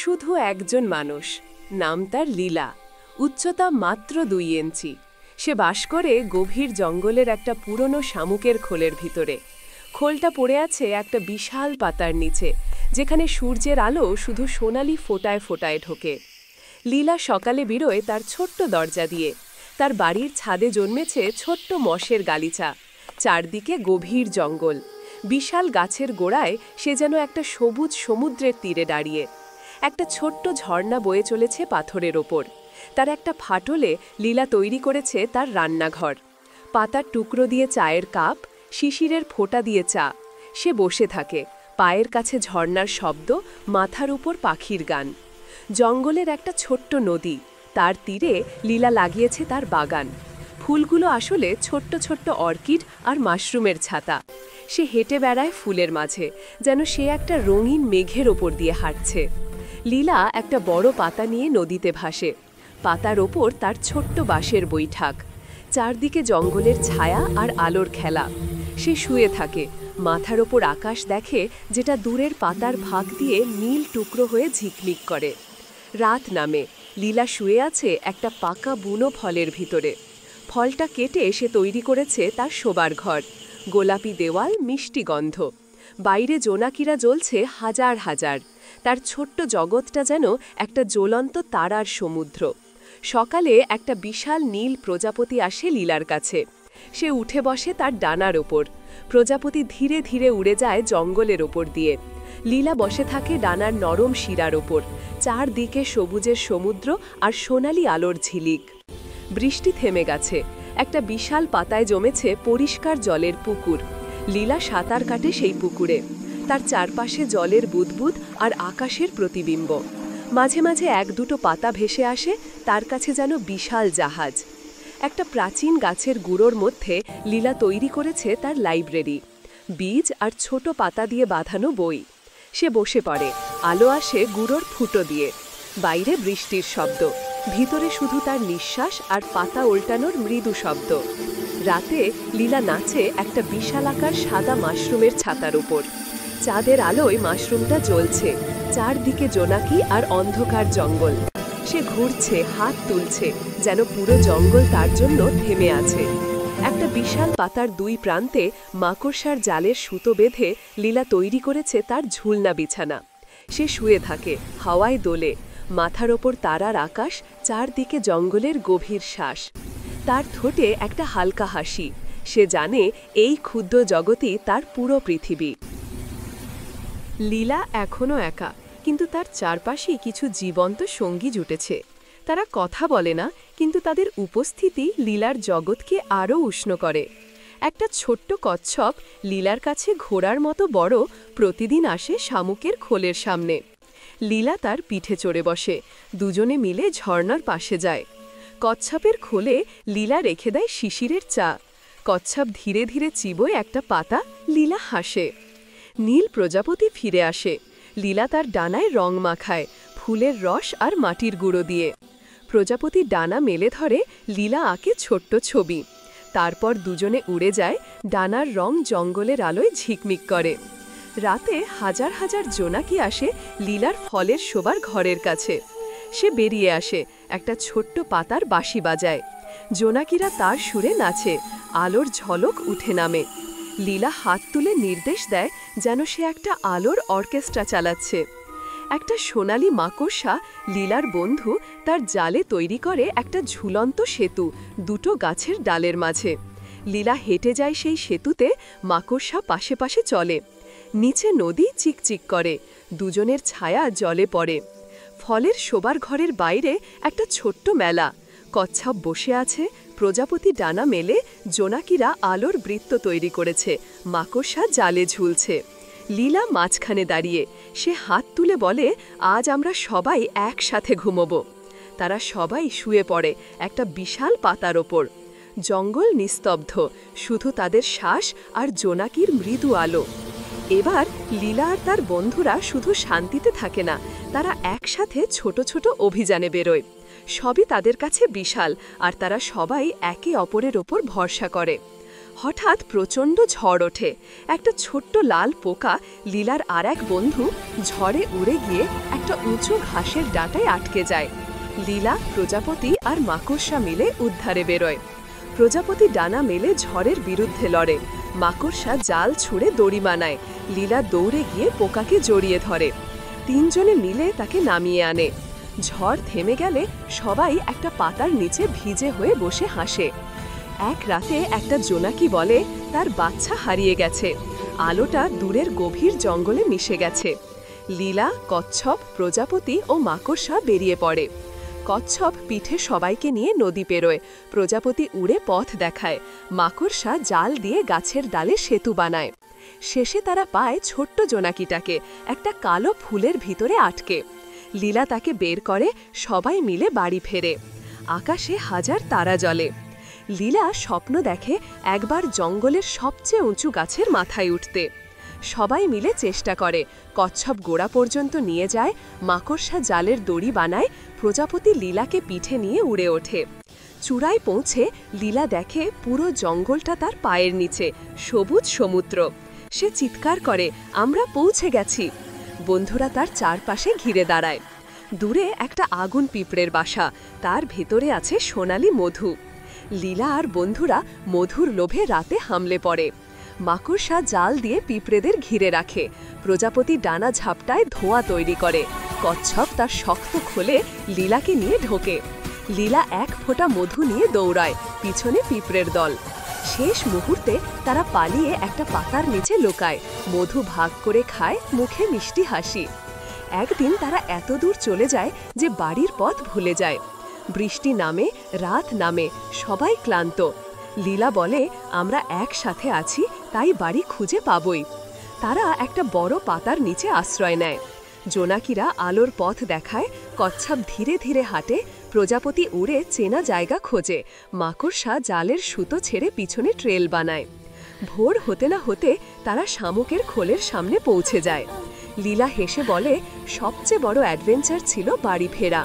শুধু একজন মানুষ, নাম তার লীলা। উচ্চতা মাত্র 2 ইঞ্চি। সে বাস করে গভীর জঙ্গলের একটা পুরনো শামুকের খোলের ভিতরে। খোলটা পড়ে আছে একটা বিশাল পাতার নিচে, যেখানে সূর্যের আলো শুধু সোনালি ফোঁটায় ফোঁটায় ঢোকে। লীলা সকালে বেরোয় তার ছোট্ট দরজা দিয়ে। তার বাড়ির ছাদে জন্মেছে ছোট্ট মশের গালিচা। চারদিকে গভীর জঙ্গল। বিশাল গাছের গোড়ায় সে যেন একটা সবুজ সমুদ্রের তীরে দাঁড়িয়ে। একটা ছোট্ট ঝর্ণা বয়ে চলেছে পাথরের ওপর। তার একটা ফাটলে লীলা তৈরি করেছে তার রান্নাঘর। পাতার টুকরো দিয়ে চায়ের কাপ, শিশিরের ফোঁটা দিয়ে চা। সে বসে থাকে, পায়ের কাছে ঝর্ণার শব্দ, মাথার উপর পাখির গান। জঙ্গলের একটা ছোট্ট নদী, তার তীরে লীলা লাগিয়েছে তার বাগান। ফুলগুলো আসলে ছোট্ট ছোট্ট অর্কিড আর মাশরুমের ছাতা। সে হেঁটে বেড়ায় ফুলের মাঝে, যেন সে একটা রঙিন মেঘের ওপর দিয়ে হাঁটছে। লীলা একটা বড় পাতা নিয়ে নদীতে ভাসে। পাতার ওপর তার ছোট্ট বাঁশের বৈঠাক। চারদিকে জঙ্গলের ছায়া আর আলোর খেলা। সে শুয়ে থাকে, মাথার ওপর আকাশ দেখে, যেটা দূরের পাতার ভাগ দিয়ে নীল টুকরো হয়ে ঝিকমিক করে। রাত নামে। লীলা শুয়ে আছে একটা পাকা বুনো ফলের ভিতরে। ফলটা কেটে সে তৈরি করেছে তার শোবার ঘর। গোলাপি দেওয়াল, মিষ্টি গন্ধ। বাইরে জোনাকিরা জ্বলছে হাজার হাজার। তার ছোট্ট জগৎটা যেন একটা জ্বলন্ত তারার সমুদ্র। সকালে একটা বিশাল নীল প্রজাপতি আসে লীলার কাছে। সে উঠে বসে তার ডানার ওপর। প্রজাপতি ধীরে ধীরে উড়ে যায় জঙ্গলের ওপর দিয়ে। লীলা বসে থাকে ডানার নরম শিরার ওপর। চারদিকে সবুজের সমুদ্র আর সোনালি আলোর ঝিলিক। বৃষ্টি থেমে গেছে। একটা বিশাল পাতায় জমেছে পরিষ্কার জলের পুকুর। লীলা সাঁতার কাটে সেই পুকুরে। তার চারপাশে জলের বুদবুদ আর আকাশের প্রতিবিম্ব। মাঝে মাঝে এক দুটো পাতা ভেসে আসে, তার কাছে যেন বিশাল জাহাজ। একটা প্রাচীন গাছের গুঁড়োর মধ্যে লীলা তৈরি করেছে তার লাইব্রেরি। বীজ আর ছোট পাতা দিয়ে বাঁধানো বই। সে বসে পড়ে, আলো আসে গুঁড়োর ফুটো দিয়ে। বাইরে বৃষ্টির শব্দ, ভিতরে শুধু তার নিঃশ্বাস আর পাতা উল্টানোর মৃদু শব্দ। রাতে লীলা নাচে একটা বিশালাকার সাদা মাশরুমের ছাতার উপর। চাঁদের আলোয় মাশরুমটা জ্বলছে। চারদিকে জোনাকি আর অন্ধকার জঙ্গল। সে ঘুরছে, হাত তুলছে, যেন পুরো জঙ্গল তার জন্য থেমে আছে। একটা বিশাল পাতার দুই প্রান্তে মাকড়সার জালের সুতো বেঁধে লীলা তৈরি করেছে তার ঝুলনা বিছানা। সে শুয়ে থাকে, হাওয়ায় দোলে। মাথার ওপর তারার আকাশ, চারদিকে জঙ্গলের গভীর শ্বাস। তার ঠোঁটে একটা হালকা হাসি। সে জানে এই ক্ষুদ্র জগতই তার পুরো পৃথিবী। লীলা এখনও একা, কিন্তু তার চারপাশেই কিছু জীবন্ত সঙ্গী জুটেছে। তারা কথা বলে না, কিন্তু তাদের উপস্থিতি লীলার জগৎকে আরও উষ্ণ করে। একটা ছোট্ট কচ্ছপ, লীলার কাছে ঘোড়ার মতো বড়, প্রতিদিন আসে শামুকের খোলের সামনে। লীলা তার পিঠে চড়ে বসে। দুজনে মিলে ঝর্ণার পাশে যায়। কচ্ছপের খোলে লীলা রেখে দেয় শিশিরের চা। কচ্ছপ ধীরে ধীরে চিবোয় একটা পাতা। লীলা হাসে। নীল প্রজাপতি ফিরে আসে। লীলা তার ডানায় রং মাখায়, ফুলের রস আর মাটির গুঁড়ো দিয়ে। প্রজাপতি ডানা মেলে ধরে, লীলা আঁকে ছোট্ট ছবি। তারপর দুজনে উড়ে যায়। ডানার রং জঙ্গলের আলোয় ঝিকমিক করে। রাতে হাজার হাজার জোনাকি আসে লীলার ফলের শোবার ঘরের কাছে। সে বেরিয়ে আসে, একটা ছোট্ট পাতার বাঁশি বাজায়। জোনাকিরা তার সুরে নাচে। আলোর ঝলক উঠে নামে। লীলা হাত তুলে নির্দেশ দেয়, যেন সে একটা আলোর অর্কেস্ট্রা চালাচ্ছে। একটা সোনালি মাকড়সা, লীলার বন্ধু, তার জালে তৈরি করে একটা ঝুলন্ত সেতু দুটো গাছের ডালের মাঝে। লীলা হেঁটে যায় সেই সেতুতে। মাকড়সা পাশে পাশে চলে। নিচে নদী চিকচিক করে। দুজনের ছায়া জলে পড়ে। ফলের শোবার ঘরের বাইরে একটা ছোট্ট মেলা। কচ্ছপ বসে আছে, প্রজাপতি ডানা মেলে, জোনাকিরা আলোর বৃত্ত তৈরি করেছে, মাকড়সা জালে ঝুলছে। লীলা মাঝখানে দাঁড়িয়ে। সে হাত তুলে বলে, আজ আমরা সবাই একসাথে ঘুমোবো। তারা সবাই শুয়ে পড়ে একটা বিশাল পাতার ওপর। জঙ্গল নিস্তব্ধ, শুধু তাদের শ্বাস আর জোনাকির মৃদু আলো। এবার লীলা আর তার বন্ধুরা শুধু শান্তিতে থাকে না, তারা একসাথে ছোট ছোট অভিযানে বেরোয়। সবই তাদের কাছে বিশাল, আর তারা সবাই একে অপরের ওপর ভরসা করে। হঠাৎ প্রচণ্ড ঝড় ওঠে। একটা ছোট্ট লাল পোকা লীলার আর এক বন্ধু ঝড়ে উড়ে গিয়ে একটা উঁচু ঘাসের ডাঁটায় আটকে যায়। লীলা, প্রজাপতি আর মাকড়সা মিলে উদ্ধারে বেরোয়। প্রজাপতি ডানা মেলে ঝড়ের বিরুদ্ধে লড়ে, মাকড়সা জাল ছুঁড়ে দড়ি বানায়, লীলা দৌড়ে গিয়ে পোকাকে জড়িয়ে ধরে। তিনজনে মিলে তাকে নামিয়ে আনে। ঝড় থেমে গেলে সবাই একটা পাতার নিচে ভিজে হয়ে বসে হাসে। এক রাতে একটা জোনাকি বলে তার বাচ্চা হারিয়ে গেছে, আলোটা দূরের গভীর জঙ্গলে মিশে গেছে। লীলা, কচ্ছপ, প্রজাপতি ও মাকড়সা বেরিয়ে পড়ে। কচ্ছপ পিঠে সবাইকে নিয়ে নদী পেরোয়, প্রজাপতি উড়ে পথ দেখায়, মাকড়সা জাল দিয়ে গাছের ডালে সেতু বানায়। শেষে তারা পায় ছোট্ট জোনাকিটাকে একটা কালো ফুলের ভিতরে আটকে। লীলা তাকে বের করে, সবাই মিলে বাড়ি ফেরে। আকাশে হাজার তারা জ্বলে। লীলা স্বপ্ন দেখে একবার জঙ্গলের সবচেয়ে উঁচু গাছের মাথায় উঠতে। সবাই মিলে চেষ্টা করে, কচ্ছপ গোড়া পর্যন্ত নিয়ে যায়, মাকড়সা জালের দড়ি বানায়, প্রজাপতি লীলাকে পিঠে নিয়ে উড়ে ওঠে। চূড়ায় পৌঁছে লীলা দেখে পুরো জঙ্গলটা তার পায়ের নিচে, সবুজ সমুদ্র। সে চিৎকার করে, আমরা পৌঁছে গেছি। বন্ধুরা তার চারপাশে ঘিরে দাঁড়ায়। দূরে একটা আগুন পিঁপড়ের বাসা, তার ভেতরে আছে সোনালি মধু। লীলা আর বন্ধুরা মধুর লোভে রাতে হামলে পড়ে। মাকড়সা জাল দিয়ে পিঁপড়েদের ঘিরে রাখে, প্রজাপতি ডানা ঝাপটায় ধোঁয়া তৈরি করে, কচ্ছপ তার শক্ত খোলে লীলাকে নিয়ে ঢোকে। লীলা এক ফোঁটা মধু নিয়ে দৌড়ায়, পিছনে পিঁপড়ের দল। শেষ মুহূর্তে তারা পালিয়ে একটা পাতার নিচে লুকায়, মধু ভাগ করে খায়, মুখে মিষ্টি হাসি। একদিন তারা এত দূর চলে যায় যে বাড়ির পথ ভুলে যায়। বৃষ্টি নামে, রাত নামে, সবাই ক্লান্ত। লীলা বলে, আমরা একসাথে আছি, তাই বাড়ি খুঁজে পাবই। তারা একটা বড় পাতার নিচে আশ্রয় নেয়। জোনাকিরা আলোর পথ দেখায়, কচ্ছপ ধীরে ধীরে হাঁটে, প্রজাপতি উড়ে চেনা জায়গা খোঁজে, মাকড়সা জালের সুতো ছেড়ে পিছনে ট্রেল বানায়। ভোর হতে না হতে তারা শামুকের খোলের সামনে পৌঁছে যায়। লীলা হেসে বলে, সবচেয়ে বড় অ্যাডভেঞ্চার ছিল বাড়ি ফেরা।